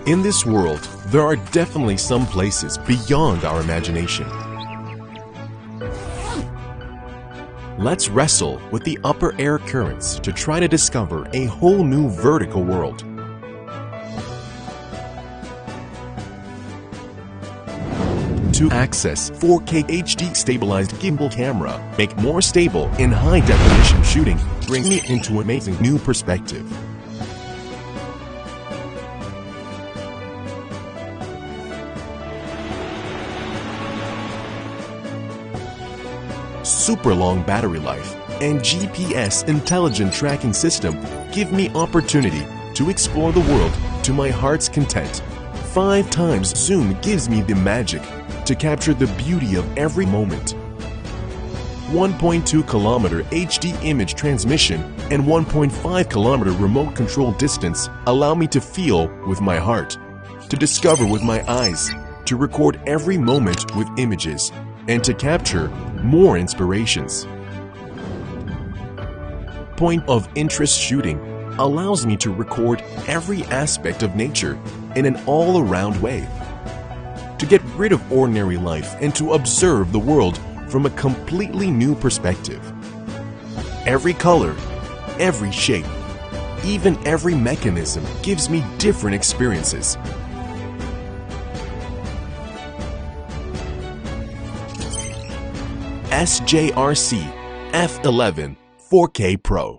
In this world, there are definitely some places beyond our imagination. Let's wrestle with the upper air currents to try to discover a whole new vertical world. To access 4K HD stabilized gimbal camera, make more stable in high definition shooting, bring me into amazing new perspective. Super long battery life and GPS intelligent tracking system give me opportunity to explore the world to my heart's content. 5 times zoom gives me the magic to capture the beauty of every moment. 1.2 kilometer HD image transmission and 1.5 kilometer remote control distance allow me to feel with my heart, to discover with my eyes, to record every moment with images, and to capture more inspirations. Point of interest shooting allows me to record every aspect of nature in an all-around way, to get rid of ordinary life and to observe the world from a completely new perspective. Every color, every shape, even every mechanism gives me different experiences. SJRC F11 4K Pro.